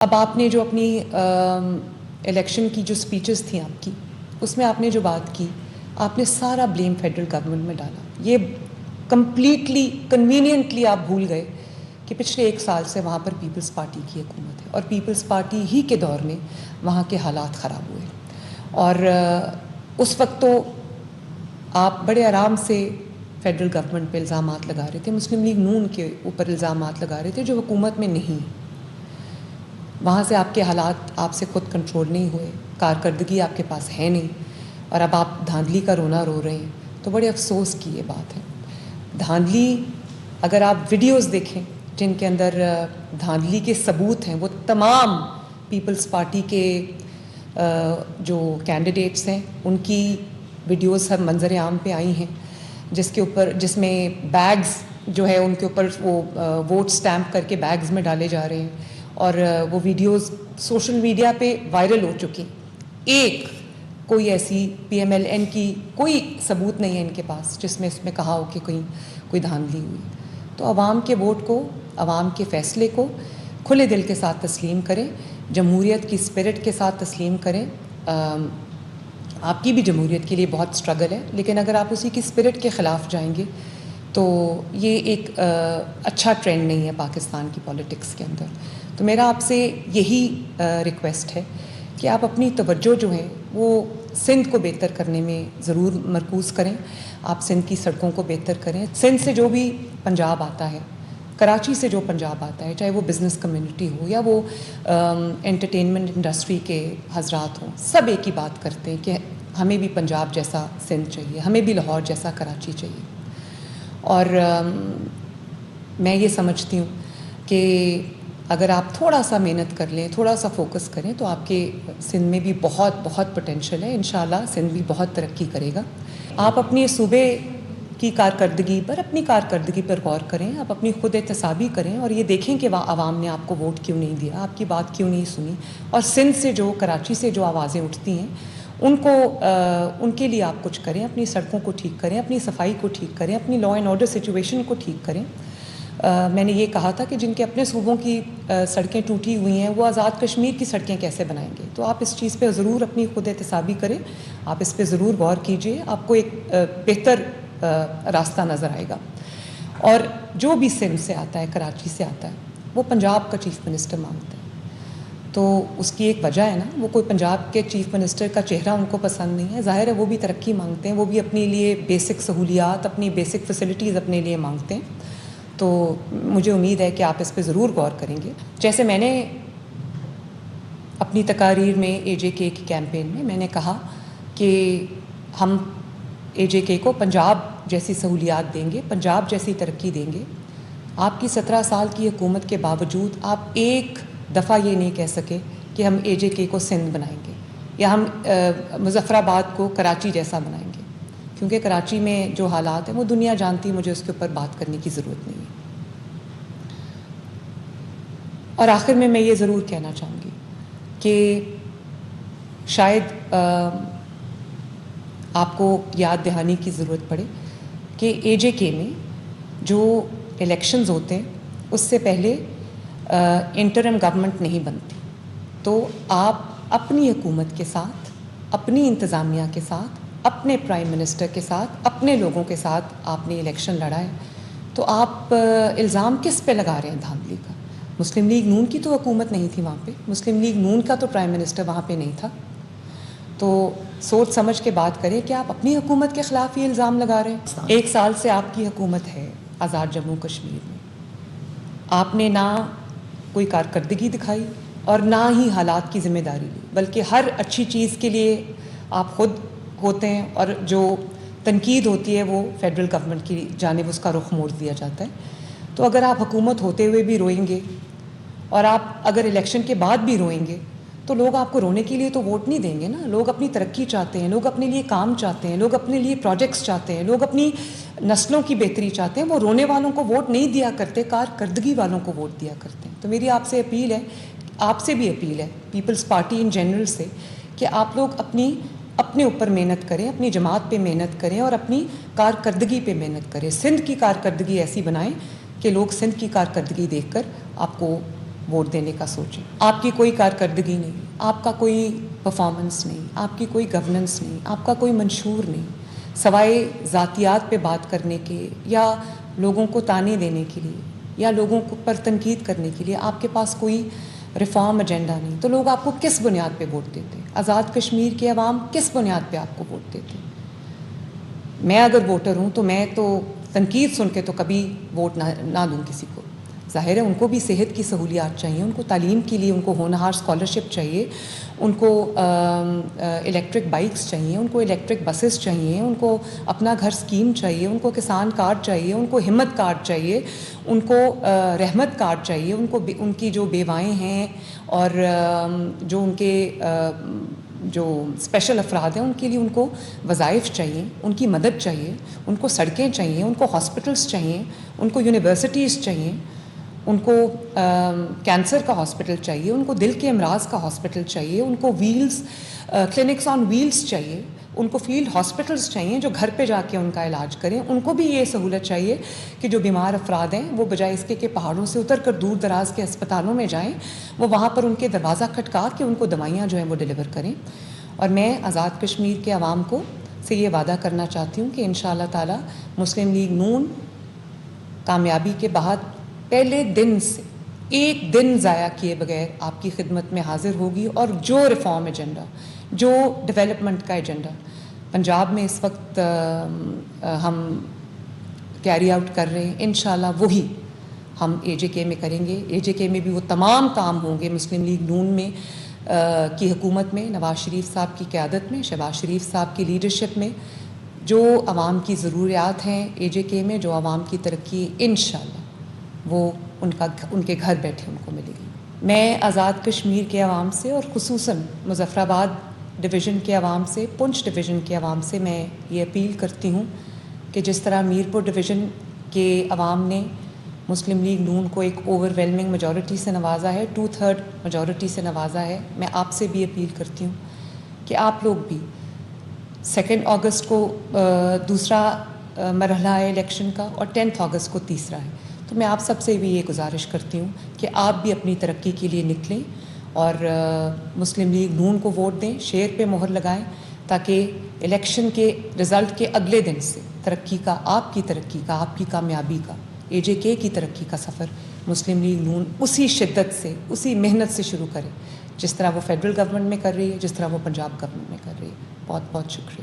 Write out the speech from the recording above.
اب آپ نے جو اپنی الیکشن کی جو سپیچز تھیں آپ کی، اس میں آپ نے جو بات کی، آپ نے سارا بلیم فیڈرل گورنمنٹ میں ڈالا. یہ کمپلیٹلی کنوینئنٹلی آپ بھول گئے کہ پچھلے 1 سال سے وہاں پر پیپلز پارٹی کی حکومت ہے اور پیپلز پارٹی ہی کے دور میں وہاں کے حالات خراب ہوئے. اور اس وقت تو آپ بڑے آرام سے فیڈرل گورنمنٹ پہ الزامات لگا رہے تھے، مسلم لیگ نون کے اوپر الزامات لگا رہے تھے جو حکومت میں نہیں. وہاں سے آپ کے حالات آپ سے خود کنٹرول نہیں ہوئے، کارکردگی آپ کے پاس ہے نہیں، اور اب آپ دھاندلی کا رونا رو رہے ہیں. تو بڑے افسوس کی یہ بات ہے. دھاندلی، اگر آپ ویڈیوز دیکھیں جن کے اندر دھاندلی کے ثبوت ہیں، وہ تمام پیپلز پارٹی کے جو کینڈیڈیٹس ہیں ان کی ویڈیوز ہر منظر عام پہ آئی ہیں، جس میں بیگز جو ہے ان کے اوپر وہ ووٹ سٹیمپ کر کے بیگز میں ڈالے جا رہے ہیں، اور وہ ویڈیوز سوشل میڈیا پہ وائرل ہو چکی. ایک کوئی ایسی پی ایم ایل این کی کوئی ثبوت نہیں ہے ان کے پاس جس میں اس میں کہا ہو کہ کوئی دھاندلی ہوئی. تو عوام کے ووٹ کو، عوام کے فیصلے کو کھلے دل کے ساتھ تسلیم کریں، جمہوریت کی اسپرٹ کے ساتھ تسلیم کریں. آپ کی بھی جمہوریت کے لیے بہت اسٹرگل ہے، لیکن اگر آپ اسی کی اسپرٹ کے خلاف جائیں گے تو یہ ایک اچھا ٹرینڈ نہیں ہے پاکستان کی پولیٹکس کے اندر. تو میرا آپ سے یہی ریکویسٹ ہے کہ آپ اپنی توجہ جو ہے وہ سندھ کو بہتر کرنے میں ضرور مرکوز کریں. آپ سندھ کی سڑکوں کو بہتر کریں. سندھ سے جو بھی پنجاب آتا ہے، کراچی سے جو پنجاب آتا ہے، چاہے وہ بزنس کمیونٹی ہو یا وہ انٹرٹینمنٹ انڈسٹری کے حضرات ہوں، سب ایک ہی بات کرتے ہیں کہ ہمیں بھی پنجاب جیسا سندھ چاہیے، ہمیں بھی لاہور جیسا کراچی چاہیے. اور میں یہ سمجھتی ہوں کہ اگر آپ تھوڑا سا محنت کر لیں، تھوڑا سا فوکس کریں تو آپ کے سندھ میں بھی بہت بہت پوٹینشیل ہے. انشاءاللہ سندھ بھی بہت ترقی کرے گا. آپ اپنے صوبے کی کارکردگی پر غور کریں، آپ اپنی خود احتسابی کریں اور یہ دیکھیں کہ عوام نے آپ کو ووٹ کیوں نہیں دیا، آپ کی بات کیوں نہیں سنی. اور سندھ سے جو، کراچی سے جو آوازیں اٹھتی ہیں ان کے لیے آپ کچھ کریں. اپنی سڑکوں کو ٹھیک کریں، اپنی صفائی کو ٹھیک کریں، اپنی لا اینڈ آرڈر سچویشن کو ٹھیک کریں. میں نے یہ کہا تھا کہ جن کے اپنے صوبوں کی سڑکیں ٹوٹی ہوئی ہیں وہ آزاد کشمیر کی سڑکیں کیسے بنائیں گے. تو آپ اس چیز پہ ضرور اپنی خود احتسابی کریں، آپ اس پہ ضرور غور کیجئے، آپ کو ایک بہتر راستہ نظر آئے گا. اور جو بھی سندھ سے آتا ہے، کراچی سے آتا ہے، وہ پنجاب کا چیف منسٹر مانگتا ہے. تو اس کی ایک وجہ ہے نا، وہ کوئی پنجاب کے چیف منسٹر کا چہرہ ان کو پسند نہیں ہے. ظاہر ہے وہ بھی ترقی مانگتے ہیں، وہ بھی اپنے لیے بیسک سہولیات، اپنی بیسک فیسلٹیز اپنے لیے مانگتے ہیں. تو مجھے امید ہے کہ آپ اس پہ ضرور غور کریں گے. جیسے میں نے اپنی تقاریر میں اے جے کے کی کیمپین میں نے کہا کہ ہم اے جے کے کو پنجاب جیسی سہولیات دیں گے، پنجاب جیسی ترقی دیں گے. آپ کی 17 سال کی حکومت کے باوجود آپ ایک دفعہ یہ نہیں کہہ سکے کہ ہم اے جے کے کو سندھ بنائیں گے یا ہم مظفر آباد کو کراچی جیسا بنائیں گے. کیونکہ کراچی میں جو حالات ہیں وہ دنیا جانتی، مجھے اس کے اوپر بات کرنے کی ضرورت نہیں ہے. اور آخر میں یہ ضرور کہنا چاہوں گی کہ شاید آپ کو یاد دہانی کی ضرورت پڑے کہ اے جے کے میں جو الیکشنز ہوتے ہیں اس سے پہلے انٹرم گورنمنٹ نہیں بنتی. تو آپ اپنی حکومت کے ساتھ، اپنی انتظامیہ کے ساتھ، اپنے پرائم منسٹر کے ساتھ، اپنے لوگوں کے ساتھ آپ نے الیکشن لڑا ہے. تو آپ الزام کس پہ لگا رہے ہیں دھاندلی کا؟ مسلم لیگ نون کی تو حکومت نہیں تھی وہاں پہ، مسلم لیگ نون کا تو پرائم منسٹر وہاں پہ نہیں تھا. تو سوچ سمجھ کے بات کریں کہ آپ اپنی حکومت کے خلاف یہ الزام لگا رہے ہیں. 1 سال سے آپ کی حکومت ہے آزاد جموں کشمیر میں، آپ نے نہ کوئی کارکردگی دکھائی اور نہ ہی حالات کی ذمہ داری لی، بلکہ ہر اچھی چیز کے لیے آپ خود ہوتے ہیں اور جو تنقید ہوتی ہے وہ فیڈرل گورنمنٹ کی جانب اس کا رخ موڑ دیا جاتا ہے. تو اگر آپ حکومت ہوتے ہوئے بھی روئیں گے اور آپ اگر الیکشن کے بعد بھی روئیں گے تو لوگ آپ کو رونے کے لیے تو ووٹ نہیں دیں گے نا. لوگ اپنی ترقی چاہتے ہیں، لوگ اپنے لیے کام چاہتے ہیں، لوگ اپنے لیے پروجیکٹس چاہتے ہیں، لوگ اپنی نسلوں کی بہتری چاہتے ہیں. وہ رونے والوں کو ووٹ نہیں دیا کرتے، کارکردگی والوں کو ووٹ دیا کرتے ہیں. تو میری آپ سے اپیل ہے، آپ سے بھی اپیل ہے، پیپلز پارٹی ان جنرل سے، کہ آپ لوگ اپنے اوپر محنت کریں، اپنی جماعت پہ محنت کریں اور اپنی کارکردگی پہ محنت کریں. سندھ کی کارکردگی ایسی بنائیں کہ لوگ سندھ کی کارکردگی دیکھ کر آپ کو ووٹ دینے کا سوچیں. آپ کی کوئی کارکردگی نہیں, آپ کا کوئی پرفارمنس نہیں, آپ کی کوئی گورننس نہیں, آپ کا کوئی منشور نہیں, سوائے ذاتیات پہ بات کرنے کے یا لوگوں کو تانے دینے کے لیے یا لوگوں کو پر تنقید کرنے کے لیے آپ کے پاس کوئی ریفارم ایجنڈا نہیں. تو لوگ آپ کو کس بنیاد پہ ووٹ دیتے؟ آزاد کشمیر کے عوام کس بنیاد پہ آپ کو ووٹ دیتے؟ میں اگر ووٹر ہوں تو میں تو تنقید سن کے تو کبھی ووٹ نہ دوں کسی کو. ظاہر ہے ان کو بھی صحت کی سہولیات چاہیے, ان کو تعلیم کے لیے ان کو ہونہار اسکالرشپ چاہیے, ان کو الیکٹرک بائکس چاہیے, ان کو الیکٹرک بسز چاہیے, ان کو اپنا گھر اسکیم چاہیے, ان کو کسان کارڈ چاہیے, ان کو ہمت کارڈ چاہیے, ان کو رحمت کارڈ چاہیے, ان کو ان کی جو بیوائیں ہیں اور جو ان کے جو اسپیشل افراد ہیں ان کے لیے ان کو وظائف چاہیے, ان کی مدد چاہیے, ان کو سڑکیں چاہیے, ان کو ہاسپٹلس چاہیے, ان کو یونیورسٹیز چاہیے, ان کو کینسر کا ہاسپٹل چاہیے, ان کو دل کے امراض کا ہاسپٹل چاہیے, ان کو ویلز کلینکس آن ویلز چاہیے, ان کو فیلڈ ہاسپٹلس چاہیے جو گھر پہ جا کے ان کا علاج کریں. ان کو بھی یہ سہولت چاہیے کہ جو بیمار افراد ہیں وہ بجائے اس کے کہ پہاڑوں سے اتر کر دور دراز کے اسپتالوں میں جائیں, وہ وہاں پر ان کے دروازہ کھٹکا کے ان کو دوائیاں جو ہیں وہ ڈلیور کریں. اور میں آزاد کشمیر کے عوام کو سے یہ وعدہ کرنا چاہتی ہوں کہ انشاءاللہ تعالی مسلم لیگ نون کامیابی کے بعد پہلے دن سے ایک دن ضائع کیے بغیر آپ کی خدمت میں حاضر ہوگی, اور جو ریفارم ایجنڈا, جو ڈیولپمنٹ کا ایجنڈا پنجاب میں اس وقت ہم کیری آؤٹ کر رہے ہیں, انشاءاللہ وہی ہم اے جے کے میں کریں گے. اے جے کے میں بھی وہ تمام کام ہوں گے مسلم لیگ نون میں کی حکومت میں, نواز شریف صاحب کی قیادت میں, شہباز شریف صاحب کی لیڈرشپ میں, جو عوام کی ضروریات ہیں اے جے کے میں, جو عوام کی ترقی انشاءاللہ وہ ان کے گھر بیٹھے ان کو ملے گی. میں آزاد کشمیر کے عوام سے اور خصوصاً مظفر آباد ڈویژن کے عوام سے, پنچ ڈویژن کے عوام سے میں یہ اپیل کرتی ہوں کہ جس طرح میرپور ڈویژن کے عوام نے مسلم لیگ نون کو ایک اوور ویلمنگ میجورٹی سے نوازا ہے, 2/3 میجورٹی سے نوازا ہے, میں آپ سے بھی اپیل کرتی ہوں کہ آپ لوگ بھی 2 اگست کو دوسرا مرحلہ ہے الیکشن کا اور 10 اگست کو تیسرا ہے. تو میں آپ سب سے بھی یہ گزارش کرتی ہوں کہ آپ بھی اپنی ترقی کے لیے نکلیں اور مسلم لیگ نون کو ووٹ دیں, شیر پہ مہر لگائیں, تاکہ الیکشن کے رزلٹ کے اگلے دن سے ترقی کا, آپ کی ترقی کا, آپ کی کامیابی کا, اے جے کے کی ترقی کا سفر مسلم لیگ نون اسی شدت سے, اسی محنت سے شروع کرے جس طرح وہ فیڈرل گورنمنٹ میں کر رہی ہے, جس طرح وہ پنجاب گورنمنٹ میں کر رہی ہے. بہت بہت شکریہ.